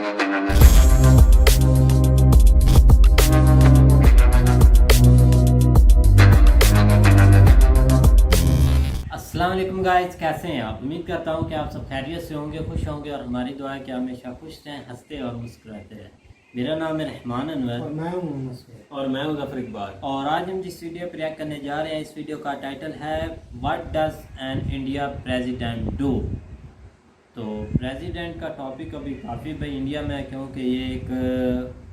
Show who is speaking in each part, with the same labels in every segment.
Speaker 1: अस्सलाम वालेकुम गाइस, कैसे हैं आप। उम्मीद करता हूं कि आप सब खैरियत से होंगे, खुश होंगे और हमारी दुआ है कि हमेशा खुश रहें, हंसते और मुस्कुराते रहें। मेरा नाम है रहमान अनवर
Speaker 2: और मैं हूं
Speaker 3: और मैं हूं ज़फर इकबाल।
Speaker 1: और आज हम जिस वीडियो पर रिएक्ट करने जा रहे हैं, इस वीडियो का टाइटल है what does N India president do. तो प्रेसिडेंट का टॉपिक अभी काफ़ी भाई इंडिया में है, क्योंकि ये एक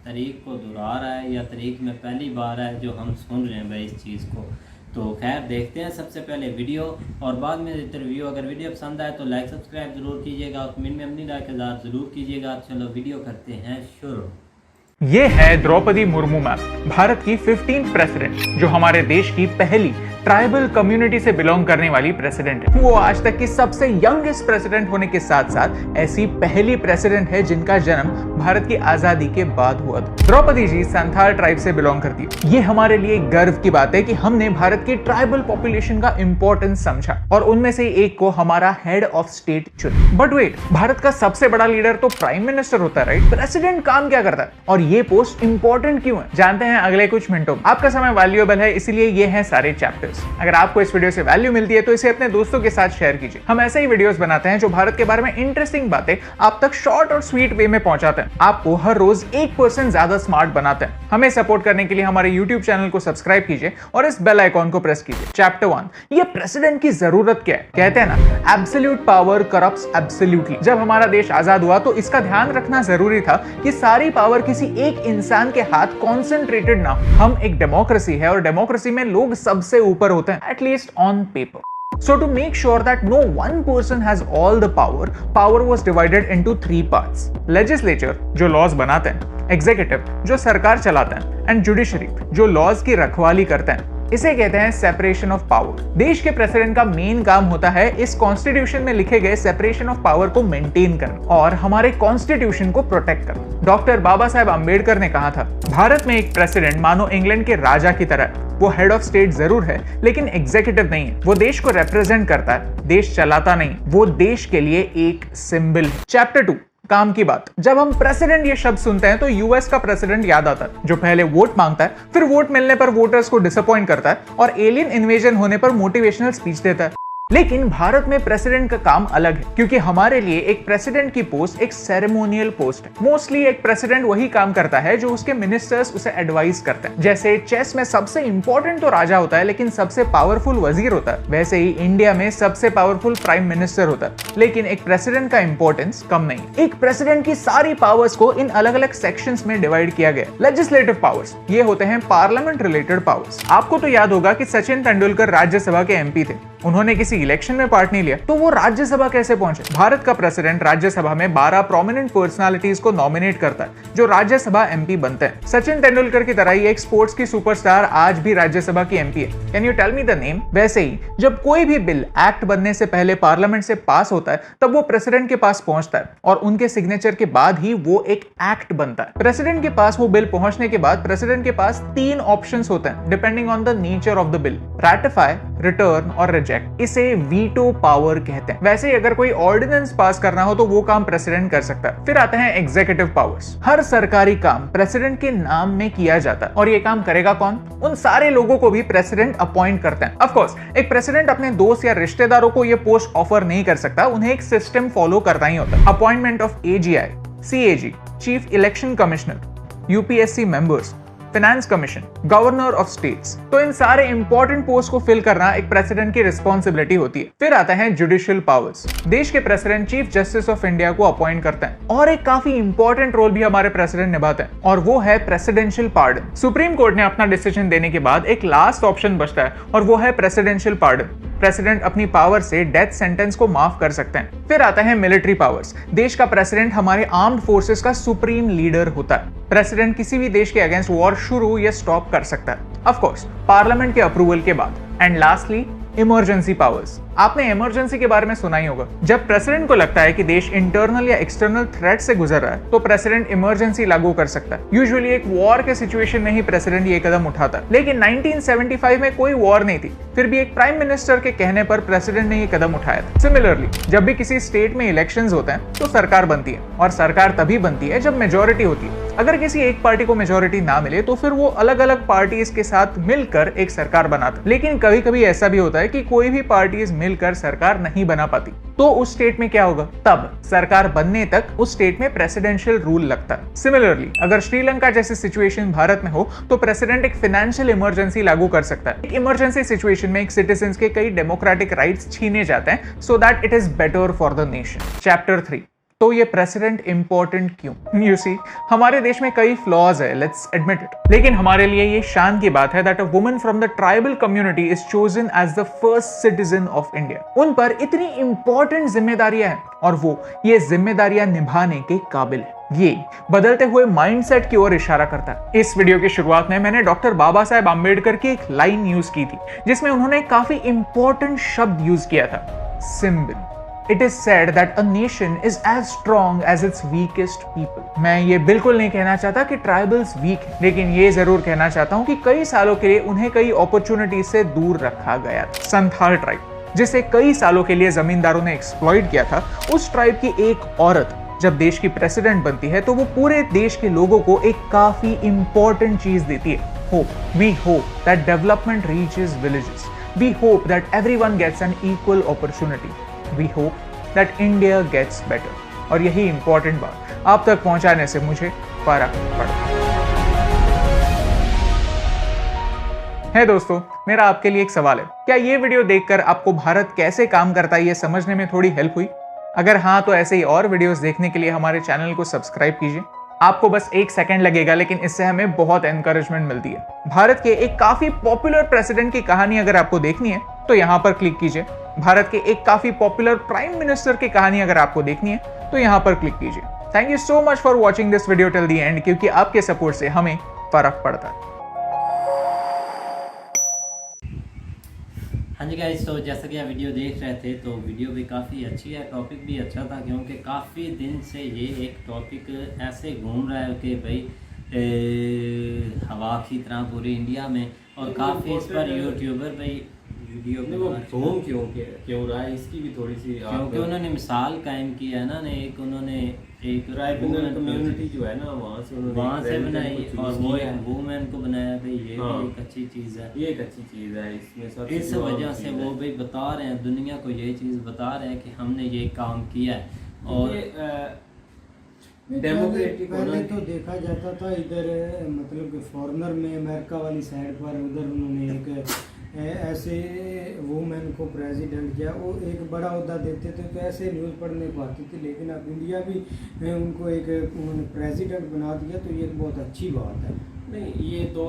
Speaker 1: तरीक को दोहरा रहा है या तरीक में पहली बार है जो हम सुन रहे हैं भाई इस चीज़ को। तो खैर देखते हैं सबसे पहले वीडियो और बाद में रिव्यू। अगर वीडियो पसंद आए तो लाइक सब्सक्राइब ज़रूर कीजिएगा और कमेंट में अपनी राय का इज़हार ज़रूर कीजिएगा। चलो वीडियो करते हैं शुरू।
Speaker 4: ये है द्रौपदी मुर्मू मैम, भारत की 15th प्रेसिडेंट, जो हमारे देश की पहली ट्राइबल कम्युनिटी से बिलोंग करने वाली प्रेसिडेंट है। वो आज तक की सबसे यंगेस्ट प्रेसिडेंट होने के साथ साथ ऐसी पहली प्रेसिडेंट है जिनका जन्म भारत की आजादी के बाद हुआ था। द्रौपदी जी संथाल ट्राइब से बिलोंग करती है। ये हमारे लिए गर्व की बात है कि हमने भारत की ट्राइबल पॉपुलेशन का इंपॉर्टेंस समझा और उनमें से एक को हमारा हेड ऑफ स्टेट चुना। बट वेट, भारत का सबसे बड़ा लीडर तो प्राइम मिनिस्टर होता है, राइट? प्रेसिडेंट काम क्या करता है और ये पोस्ट इंपॉर्टेंट क्यों है, जानते हैं अगले कुछ मिनटों में। आपका समय वैल्यूएबल है, इसीलिए ये हैं सारे चैप्टर्स। अगर आपको इस वीडियो से वैल्यू मिलती है तो इसे अपने दोस्तों के साथ शेयर कीजिए। हम ऐसे ही वीडियोस बनाते हैं जो भारत के बारे में इंटरेस्टिंग बातें आप तक शॉर्ट और स्वीट वे में पहुंचाते हैं, आपको हर रोज 1% ज्यादा स्मार्ट बनाते हैं। हमें सपोर्ट करने के लिए हमारे YouTube चैनल को सब्सक्राइब कीजिए और इस बेल आइकॉन को प्रेस कीजिए। चैप्टर 1, ये प्रेसिडेंट की जरूरत क्या है। कहते हैं ना, एब्सोल्यूट पावर करप्ट्स एब्सोल्यूटली। जब हमारा देश आजाद हुआ तो इसका ध्यान रखना जरूरी था कि सारी पावर किसी एक इंसान के हाथ कॉन्सेंट्रेटेड ना हो। हम एक डेमोक्रेसी है और डेमोक्रेसी में लोग सबसे ऊपर होते हैं, at least on paper. So to make sure that no one person has all the power was divided into 3 parts. Legislature, जो laws बनाते हैं, Executive, जो सरकार चलाते हैं, and Judiciary, जो laws की रखवाली करते हैं। इसे कहते हैं सेपरेशन ऑफ पावर। देश के प्रेसिडेंट का मेन काम होता है इस कॉन्स्टिट्यूशन में लिखे गए सेपरेशन ऑफ पावर को मेंटेन करना और हमारे कॉन्स्टिट्यूशन को प्रोटेक्ट करना। डॉक्टर बाबा साहेब अम्बेडकर ने कहा था, भारत में एक प्रेसिडेंट मानो इंग्लैंड के राजा की तरह है। वो हेड ऑफ स्टेट जरूर है लेकिन एग्जीक्यूटिव नहीं है। वो देश को रिप्रेजेंट करता है, देश चलाता नहीं। वो देश के लिए एक सिंबल है। चैप्टर 2, काम की बात। जब हम प्रेसिडेंट ये शब्द सुनते हैं तो यूएस का प्रेसिडेंट याद आता है, जो पहले वोट मांगता है, फिर वोट मिलने पर वोटर्स को डिसअपॉइंट करता है और एलियन इन्वेजन होने पर मोटिवेशनल स्पीच देता है। लेकिन भारत में प्रेसिडेंट का काम अलग है, क्योंकि हमारे लिए एक प्रेसिडेंट की पोस्ट एक सेरेमोनियल पोस्ट है। मोस्टली एक प्रेसिडेंट वही काम करता है जो उसके मिनिस्टर्स उसे एडवाइस करते हैं। जैसे चेस में सबसे इंपॉर्टेंट तो राजा होता है लेकिन सबसे पावरफुल वजीर होता है, वैसे ही इंडिया में सबसे पावरफुल प्राइम मिनिस्टर होता है। लेकिन एक प्रेसिडेंट का इंपॉर्टेंस कम नहीं। एक प्रेसिडेंट की सारी पावर्स को इन अलग अलग सेक्शंस में डिवाइड किया गया। लेजिस्लेटिव पावर्स, ये होते हैं पार्लियामेंट रिलेटेड पावर्स। आपको तो याद होगा कि सचिन तेंदुलकर राज्यसभा के एमपी थे। उन्होंने किसी इलेक्शन में पार्ट नहीं लिया तो वो राज्यसभा कैसे पहुंचे। भारत का प्रेसिडेंट राज्यसभा में 12 प्रोमिनेंट पर्सनालिटीज को नॉमिनेट करता है जो राज्यसभा एमपी बनते हैं। सचिन तेंदुलकर की तरह ही एक स्पोर्ट्स की सुपरस्टार आज भी राज्यसभा की एमपी है। Can you tell me the name? वैसे ही जब कोई भी बिल एक्ट बनने से पहले पार्लियामेंट से पास होता है तब वो प्रेसिडेंट के पास पहुंचता है और उनके सिग्नेचर के बाद ही वो एक एक्ट बनता है। प्रेसिडेंट के पास वो बिल पहुंचने के बाद प्रेसिडेंट के पास 3 ऑप्शंस होते हैं depending on the nature of the bill: ratify, return और रिजेक्ट। इसे वीटो पावर कहते हैं। वैसे ही अगर कोई ऑर्डिनेंस पास करना हो तो वो काम प्रेसिडेंट कर सकता है। फिर आते हैं एग्जीक्यूटिव पावर्स। हर सरकारी काम प्रेसिडेंट के नाम में किया जाता है और ये काम करेगा कौन? उन सारे लोगों को भी प्रेसिडेंट अपॉइंट करते हैं। ऑफ कोर्स एक प्रेसिडेंट अपने दोस्त या रिश्तेदारों को ये पोस्ट ऑफर नहीं कर सकता, उन्हें एक सिस्टम फॉलो करना ही होता है। Appointment of AGI, CAG, chief election commissioner, UPSC members, finance commission, governor of states. तो इन सारे इंपॉर्टेंट पोस्ट को फिल करना एक प्रेसिडेंट की रिस्पॉन्सिबिलिटी होती है। फिर आता है जुडिशियल पावर्स। देश के president chief justice of India को अपॉइंट करते हैं और एक काफी इंपॉर्टेंट रोल भी हमारे प्रेसिडेंट निभाते हैं और वो है प्रेसिडेंशियल पार्डन। सुप्रीम कोर्ट ने अपना डिसीजन देने के बाद एक लास्ट ऑप्शन बचता है और वो है प्रेसिडेंशियल पार्डन। प्रेसिडेंट अपनी पावर से डेथ सेंटेंस को माफ कर सकते हैं। फिर आता है मिलिट्री पावर्स। देश का प्रेसिडेंट हमारे आर्म्ड फोर्सेस का सुप्रीम लीडर होता है। प्रेसिडेंट किसी भी देश के अगेंस्ट वॉर शुरू या स्टॉप कर सकता है, ऑफ कोर्स पार्लियामेंट के अप्रूवल के बाद। And lastly emergency powers. आपने इमरजेंसी के बारे में सुना ही होगा। जब प्रेसिडेंट को लगता है कि देश इंटरनल या एक्सटर्नल थ्रेट से गुजर रहा है तो प्रेसिडेंट इमरजेंसी लागू कर सकता है। यूजुअली एक वॉर के सिचुएशन में ही प्रेसिडेंट ये कदम उठाता है, लेकिन 1975 में कोई वॉर नहीं थी, फिर भी एक प्राइम मिनिस्टर के कहने पर प्रेसिडेंट ने ये कदम उठाया था। सिमिलरली जब भी किसी स्टेट में इलेक्शंस होते हैं तो सरकार बनती है, और सरकार तभी बनती है जब मेजोरिटी होती है। अगर किसी एक पार्टी को मेजोरिटी ना मिले तो फिर वो अलग अलग पार्टीज के साथ मिलकर एक सरकार बनाता। लेकिन कभी कभी ऐसा भी होता है कि कोई भी पार्टीज मिलकर सरकार नहीं बना पाती, तो उस स्टेट में क्या होगा? तब सरकार बनने तक उस स्टेट में प्रेसिडेंशियल रूल लगता है। सिमिलरली अगर श्रीलंका जैसी सिचुएशन भारत में हो तो प्रेसिडेंट एक फाइनेंशियल इमरजेंसी लागू कर सकता है। एक इमरजेंसी सिचुएशन में एक सिटीजन के कई डेमोक्रेटिक राइट्स छीने जाते हैं so that it is better for the nation. Chapter 3, तो ये प्रेसिडेंट इंपॉर्टेंट क्यों? यू सी, हमारे देश में कई फ्लॉज है, लेट्स एडमिट इट, लेकिन हमारे लिए ये शान की बात है that a woman from the tribal community is chosen as the first citizen of India. उन पर इतनी इंपॉर्टेंट जिम्मेदारियां हैं और वो ये जिम्मेदारियां निभाने के काबिल है। ये बदलते हुए माइंडसेट की ओर इशारा करता है। इस वीडियो की शुरुआत में मैंने डॉक्टर बाबा साहेब आम्बेडकर की एक लाइन यूज की थी जिसमें उन्होंने काफी इंपॉर्टेंट शब्द यूज किया था, symbol. It is said that a nation is as strong as its weakest people. मैं ये बिल्कुल नहीं कहना चाहता कि ट्राइबल्स वीक हैं, लेकिन ये जरूर कहना चाहता हूँ कि कई सालों के लिए उन्हें कई अपॉर्चुनिटी से दूर रखा गया था। संथाल ट्राइब, जिसे कई सालों के लिए जमींदारों ने एक्सप्लॉइट किया था, उस ट्राइब की एक औरत जब देश की प्रेसिडेंट बनती है तो वो पूरे देश के लोगों को एक काफी इंपॉर्टेंट चीज देती है, hope. We hope that development reaches villages. We hope that everyone gets an equal opportunity. We hope that India gets better। और यही इंपॉर्टेंट बात आप तक पहुंचाने से मुझे फर्क पड़ा है। दोस्तों, मेरा आपके लिए एक सवाल है, क्या ये वीडियो देखकर आपको भारत कैसे काम करता है ये समझने में थोड़ी हेल्प हुई? अगर हाँ तो ऐसे ही और वीडियोस देखने के लिए हमारे चैनल को सब्सक्राइब कीजिए। आपको बस 1 सेकंड लगेगा, लेकिन इससे हमें बहुत एनकरेजमेंट मिलती है। भारत के एक काफी पॉपुलर प्रेसिडेंट की कहानी अगर आपको देखनी है तो यहाँ पर क्लिक कीजिए। भारत के एक काफी पॉपुलर प्राइम मिनिस्टर की कहानी अगर आपको देखनी है तो यहाँ पर क्लिक कीजिए। Thank you so much for watching this video till the end, क्योंकि आपके सपोर्ट से हमें फर्क पड़ता है।
Speaker 1: हाँ जी गाइस, तो जैसा कि आप वीडियो देख रहे थे तो वीडियो भी काफ़ी अच्छी है, टॉपिक भी अच्छा था, क्योंकि काफ़ी दिन से ये एक टॉपिक ऐसे घूम रहा है कि भाई हवा की तरह पूरी इंडिया में, और काफ़ी इस पर यूट्यूबर भाई वीडियो में
Speaker 2: घूम क्यों रहा है इसकी भी थोड़ी सी,
Speaker 1: क्योंकि उन्होंने मिसाल कायम की है ना, उन्होंने एक
Speaker 2: ट्राइबल कम्युनिटी जो है ना वहाँ से
Speaker 1: बनाई और वो वुमेन को बनाया भाई, ये भी एक अच्छी चीज़ है।
Speaker 2: ये एक अच्छी चीज़ है, इसमें सब
Speaker 1: इस वजह से वो भाई बता रहे हैं, दुनिया को ये चीज़ बता रहे हैं कि हमने ये काम किया है। और
Speaker 2: डेमोक्रेटिक
Speaker 3: पहले तो देखा जाता था इधर, मतलब कि फॉरेनर में अमेरिका वाली साइड पर उधर उन्होंने एक ऐसे वुमेन को प्रेसिडेंट किया, वो एक बड़ा ओहदा देते थे तो ऐसे न्यूज़ पढ़ने को आती थी। लेकिन अब इंडिया भी उनको एक उन्होंने प्रेसिडेंट बना दिया, तो ये बहुत अच्छी बात है।
Speaker 2: नहीं, ये दो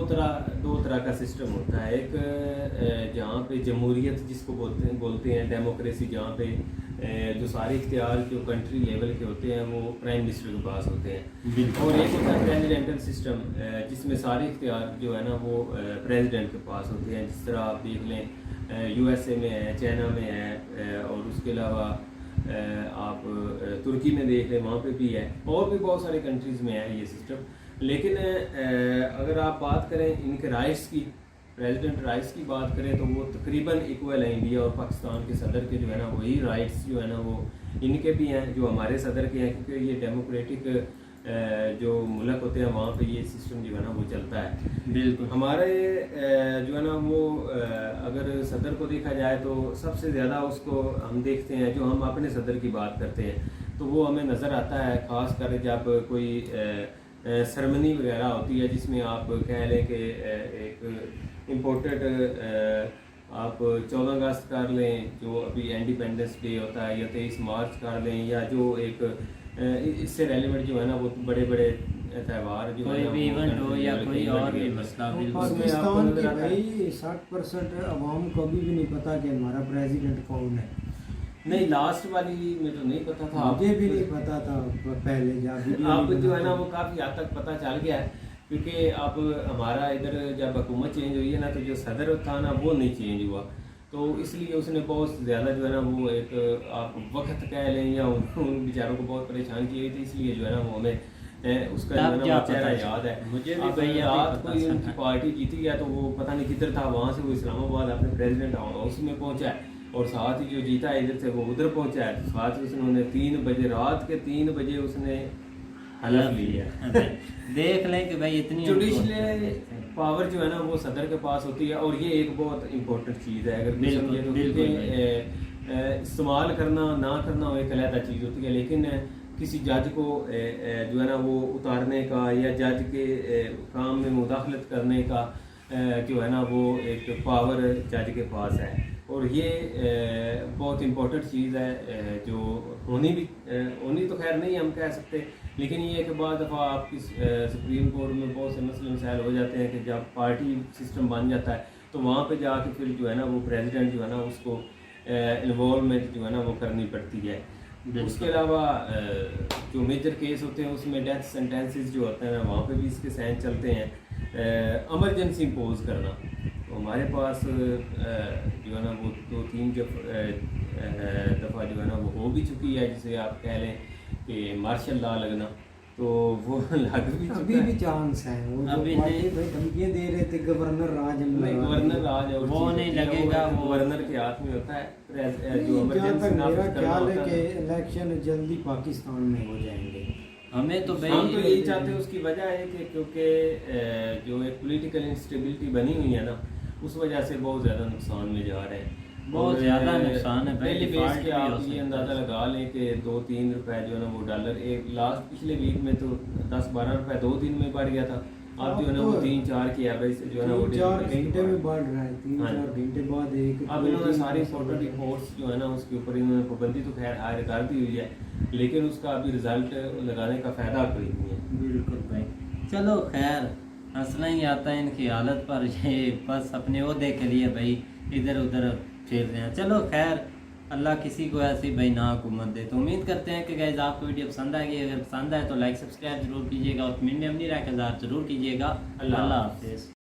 Speaker 2: तरह का सिस्टम होता है। एक जहाँ पे जमहूरियत जिसको बोलते हैं डेमोक्रेसी, जहाँ पे जो सारे इख्तियार जो कंट्री लेवल के होते हैं वो प्राइम मिनिस्टर के पास होते हैं, और एक होता है प्रेसिडेंटल सिस्टम जिसमें सारे इख्तियार जो है ना वो प्रेसिडेंट के पास होते हैं। जिस तरह आप देख लें USA में है, चाइना में है, और उसके अलावा आप तुर्की में देख लें, वहाँ पे भी है, और भी बहुत सारे कंट्रीज़ में है ये सिस्टम। लेकिन अगर आप बात करें इनके राइट्स की, प्रेसिडेंट राइट्स की बात करें तो वो तकरीबन इक्वल है इंडिया और पाकिस्तान के सदर के जो है ना वही राइट्स जो है ना वो इनके भी हैं जो हमारे सदर के हैं, क्योंकि ये डेमोक्रेटिक जो मुल्क होते हैं वहाँ पे ये सिस्टम जो है ना वो चलता है।
Speaker 1: बिल्कुल
Speaker 2: हमारे जो है ना वो अगर सदर को देखा जाए तो सबसे ज़्यादा उसको हम देखते हैं, जो हम अपने सदर की बात करते हैं तो वो हमें नज़र आता है, ख़ास कर जब कोई सेरेमनी वगैरह होती है जिसमें आप कह लें कि एक इम्पोर्टेड आप 14 अगस्त कर लें जो अभी इंडिपेंडेंस डे होता है, या 23 मार्च कर लें, या जो एक इससे रेलिवेंट जो है ना वो बड़े बड़े त्यौहार जो
Speaker 1: कोई भी इवेंट हो या कोई और भी मसला।
Speaker 3: पाकिस्तान की भाई 60% अवाम को अभी भी नहीं पता कि हमारा प्रेसिडेंट कौन है।
Speaker 2: नहीं, लास्ट वाली में तो नहीं पता था,
Speaker 3: मुझे भी नहीं पता था पहले, जब
Speaker 2: अब जो है ना वो काफ़ी हद तक पता चल गया है, क्योंकि अब हमारा इधर जब हुकूमत चेंज हुई है ना तो जो सदर था ना वो नहीं चेंज हुआ। तो इसलिए उसने बहुत ज़्यादा जो है ना वो एक आप वक्त कह लें या उन बेचारों को बहुत परेशान किए थे, इसलिए जो है ना वो हमें उसका जो है ना वो चेहरा याद है।
Speaker 1: मुझे भी
Speaker 2: अब
Speaker 1: भाई
Speaker 2: रात को ही उनकी पार्टी जीती गया तो वो पता नहीं किधर था, वहाँ से वो इस्लामाबाद अपने प्रेसिडेंट हाउस में पहुँचा है और साथ ही जो जीता है इधर से वो उधर पहुँचा है। साथ ही उसने 3 बजे रात के 3 बजे उसने हलफ लिया।
Speaker 1: देख लें कि भाई इतनी
Speaker 2: जुडिशल पावर जो है ना वो सदर के पास होती है और ये एक बहुत इंपॉर्टेंट चीज़ है। अगर समझे तो इस्तेमाल करना ना करना वो एक अलग चीज़ होती है, लेकिन किसी जज को जो है ना वो उतारने का या जज के काम में मुदाखलत करने का जो है ना वो एक पावर जज के पास है और ये बहुत इम्पोर्टेंट चीज़ है जो होनी तो खैर नहीं हम कह सकते, लेकिन ये एक बाद दफ़ा आपकी सुप्रीम कोर्ट में बहुत से मसले मसाइल हो जाते हैं कि जब पार्टी सिस्टम बन जाता है तो वहाँ पे जाके फिर जो है ना वो प्रेसिडेंट जो है ना उसको इन्वॉल्वमेंट जो है ना वो करनी पड़ती है। उसके अलावा जो मेजर केस होते हैं उसमें डेथ सेंटेंसेस जो होते हैं ना वहाँ पे भी इसके साइन चलते हैं। एमरजेंसी इम्पोज करना तो हमारे पास जो है ना वो 2-3 दफ़ा जो है ना वो हो भी चुकी है, जिसे आप कह लें कि मार्शल लॉ लगना, तो वो लग भी
Speaker 3: अभी भी चांस है। वो
Speaker 1: अभी
Speaker 3: जो पार्टी भाई धमकियां दे रहे थे गवर्नर राज
Speaker 2: गवर्नर राज और
Speaker 1: वो नहीं लगेगा, वो
Speaker 2: गवर्नर के हाथ में होता है।
Speaker 3: जहाँ
Speaker 2: जो इमरजेंसी
Speaker 3: तक मेरा
Speaker 2: नाफिज करना
Speaker 3: ख्याल है
Speaker 2: होता
Speaker 3: कि
Speaker 2: है
Speaker 3: इलेक्शन जल्दी पाकिस्तान में हो जाएंगे।
Speaker 1: हमें तो भाई
Speaker 2: हम तो यही चाहते हैं। उसकी वजह है कि क्योंकि जो एक पॉलिटिकल इंस्टेबिलिटी बनी हुई है ना उस वजह से बहुत ज़्यादा नुकसान में जा रहे हैं।
Speaker 1: बहुत ज़्यादा नुकसान है भाई।
Speaker 2: पहले बेस
Speaker 1: डिफॉल्ट
Speaker 2: के
Speaker 1: भी हो
Speaker 2: आप
Speaker 1: सकता
Speaker 2: ये
Speaker 1: है।
Speaker 2: अंदाज़ा लगा लें कि 2-3 रुपए जो है ना वो डॉलर एक लास्ट पिछले वीक में तो 10-12 रुपए 2 दिन में बढ़ गया था। अब जो है ना वो 3-4 की एवरेज से जो है ना वो
Speaker 3: 3-4 घंटे में बढ़ रहा है, 3-4
Speaker 2: हाँ।
Speaker 3: घंटे बाद एक
Speaker 2: अब इन्होंने सारी इंपॉर्टेंट रिपोर्ट्स जो है ना उसके ऊपर इन्होंने पाबंदी तो खैर हायर कर दी हुई है, लेकिन उसका अभी रिजल्ट लगाने का फ़ायदा कोई नहीं है।
Speaker 1: बिल्कुल भाई, चलो खैर हंसना ही आता है इनकी हालत पर, ये बस अपने ओहदे के लिए भाई इधर उधर फिर रहे हैं। चलो खैर अल्लाह किसी को ऐसी भाई ना हुकूमत दे। तो उम्मीद करते हैं कि गाइस आपको वीडियो पसंद आएगी। अगर पसंद आए तो लाइक सब्सक्राइब जरूर कीजिएगा और कमेंट में अपनी राय का इज़हार जरूर कीजिएगा। अल्लाह हाफिज़।